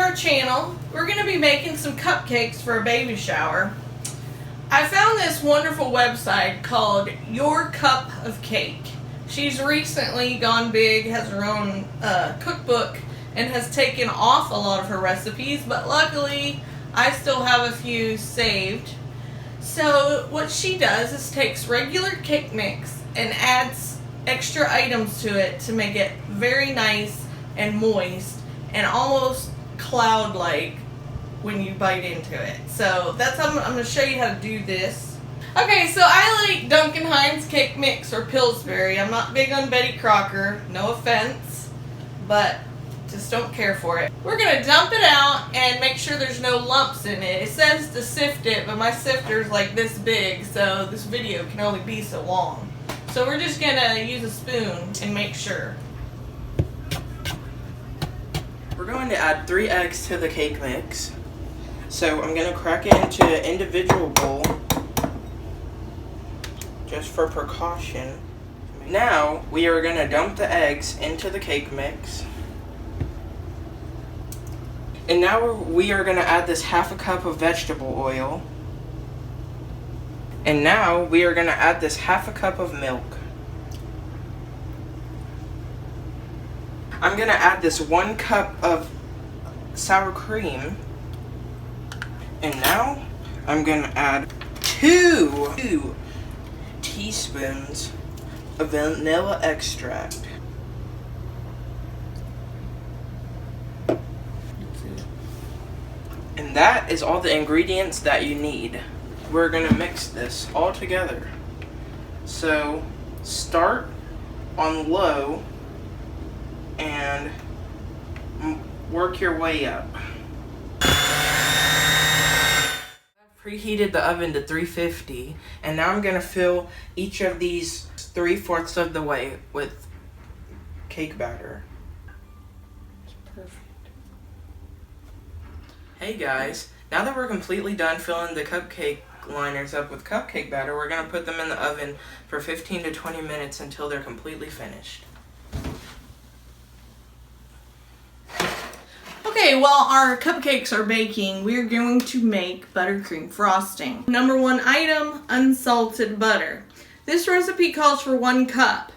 our channel. We're going to be making some cupcakes for a baby shower. I found this wonderful website called Your Cup of Cake. She's recently gone big, has her own cookbook, and has taken off a lot of her recipes, but luckily I still have a few saved. So what she does is takes regular cake mix and adds extra items to it to make it very nice and moist and almost cloud-like when you bite into it. So that's how I'm going to show you how to do this. Okay, so I like Duncan Hines cake mix or Pillsbury. I'm not big on Betty Crocker, no offense, but just don't care for it. We're going to dump it out and make sure there's no lumps in it. It says to sift it, but my sifter's like this big, so this video can only be so long. So we're just going to use a spoon and make sure. We're going to add 3 eggs to the cake mix. So I'm going to crack it into an individual bowl, just for precaution. Now we are going to dump the eggs into the cake mix. And now we are going to add this ½ cup of vegetable oil. And now we are going to add this ½ cup of milk. I'm going to add this 1 cup of sour cream. And now I'm going to add 2 teaspoons of vanilla extract. And that is all the ingredients that you need. We're going to mix this all together. So start on low and work your way up. I've preheated the oven to 350, and now I'm going to fill each of these 3/4 of the way with cake batter. It's perfect. Hey guys, now that we're completely done filling the cupcake liners up with cupcake batter, we're going to put them in the oven for 15 to 20 minutes until they're completely finished. Okay, while our cupcakes are baking, we're going to make buttercream frosting. Number 1 item, unsalted butter. This recipe calls for 1 cup.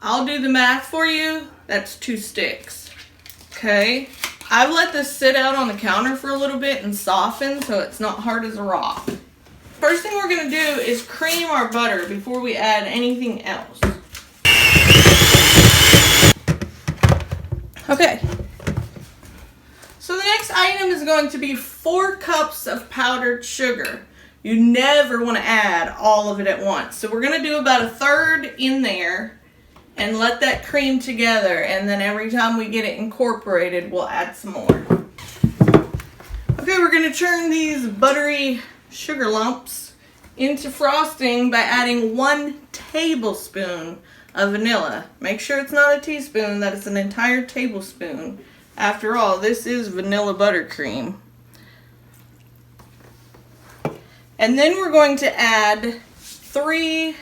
I'll do the math for you. That's 2 sticks. Okay, I've let this sit out on the counter for a little bit and soften so it's not hard as a rock. First thing we're going to do is cream our butter before we add anything else. Okay. So the next item is going to be 4 cups of powdered sugar. You never want to add all of it at once. So we're going to do about 1/3 in there and let that cream together. And then every time we get it incorporated, we'll add some more. Okay, we're going to turn these buttery sugar lumps into frosting by adding 1 tablespoon of vanilla. Make sure it's not a teaspoon, that it's an entire tablespoon. After all, this is vanilla buttercream. And then we're going to add 3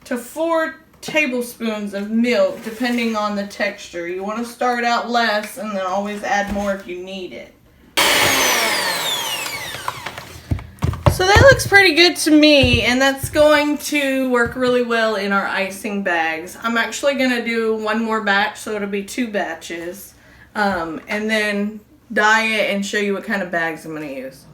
to 4 tablespoons of milk, depending on the texture. You want to start out less and then always add more if you need it. So that looks pretty good to me, and that's going to work really well in our icing bags. I'm actually going to do 1 more batch, so it'll be 2 batches. And then dye it and show you what kind of bags I'm going to use.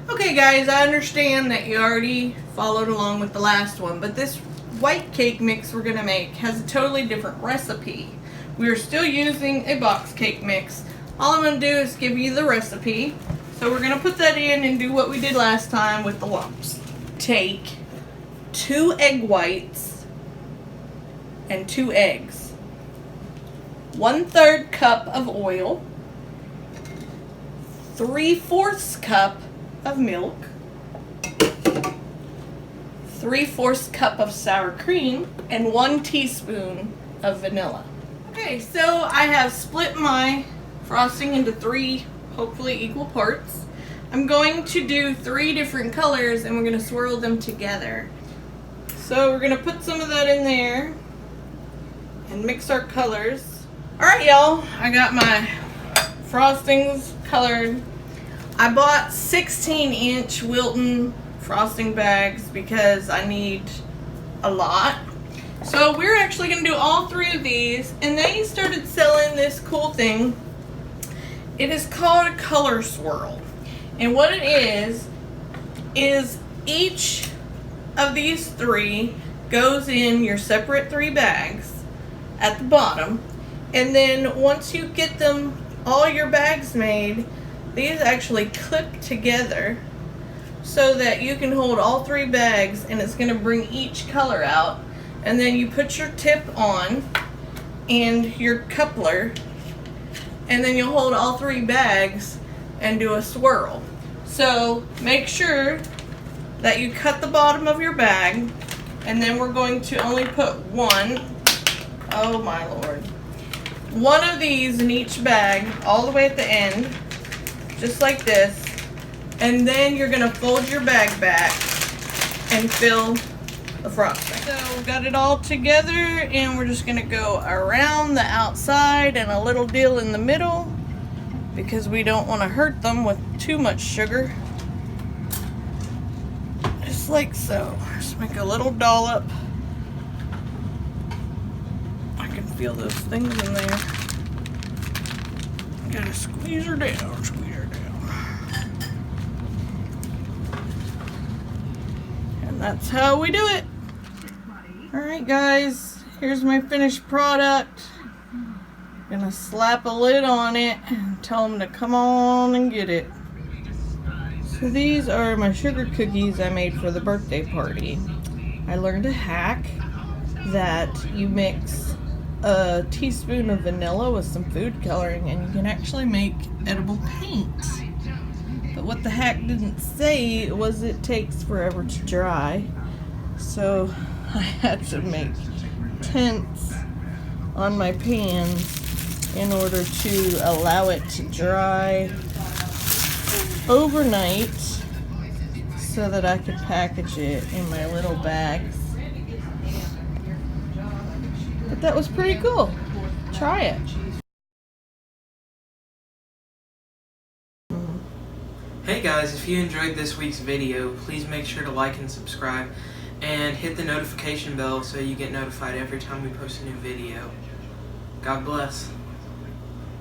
Okay guys, I understand that you already followed along with the last one, but this white cake mix we're going to make has a totally different recipe. We are still using a box cake mix. All I'm going to do is give you the recipe. So we're going to put that in and do what we did last time with the lumps. Take 2 egg whites and 2 eggs. 1/3 cup of oil, 3/4 cup of milk, 3/4 cup of sour cream, and 1 teaspoon of vanilla. Okay, so I have split my frosting into 3 hopefully equal parts. I'm going to do 3 different colors and we're going to swirl them together. So we're going to put some of that in there and mix our colors. Alright y'all, I got my frostings colored. I bought 16-inch Wilton frosting bags because I need a lot. So we're actually going to do all 3 of these, and they started selling this cool thing. It is called a color swirl, and what it is each of these 3 goes in your separate 3 bags at the bottom, and then once you get them all your bags made, these actually clip together so that you can hold all 3 bags, and it's going to bring each color out. And then you put your tip on and your coupler, and then you'll hold all 3 bags and do a swirl. So make sure that you cut the bottom of your bag, and then we're going to only put one, oh my lord, one of these in each bag all the way at the end, just like this. And then you're going to fold your bag back and fill the frosting. So we got it all together, and we're just going to go around the outside and a little deal in the middle because we don't want to hurt them with too much sugar. Just like so. Just make a little dollop. I can feel those things in there. Gotta squeeze her down, squeeze her down. And that's how we do it. Alright guys, here's my finished product. Gonna slap a lid on it and tell them to come on and get it. So these are my sugar cookies I made for the birthday party. I learned a hack that you mix a teaspoon of vanilla with some food coloring and you can actually make edible paint. But what the hack didn't say was it takes forever to dry. So I had to make tents on my pans in order to allow it to dry overnight so that I could package it in my little bags. But that was pretty cool. Try it. Hey guys, if you enjoyed this week's video, please make sure to like and subscribe and hit the notification bell so you get notified every time we post a new video. God bless.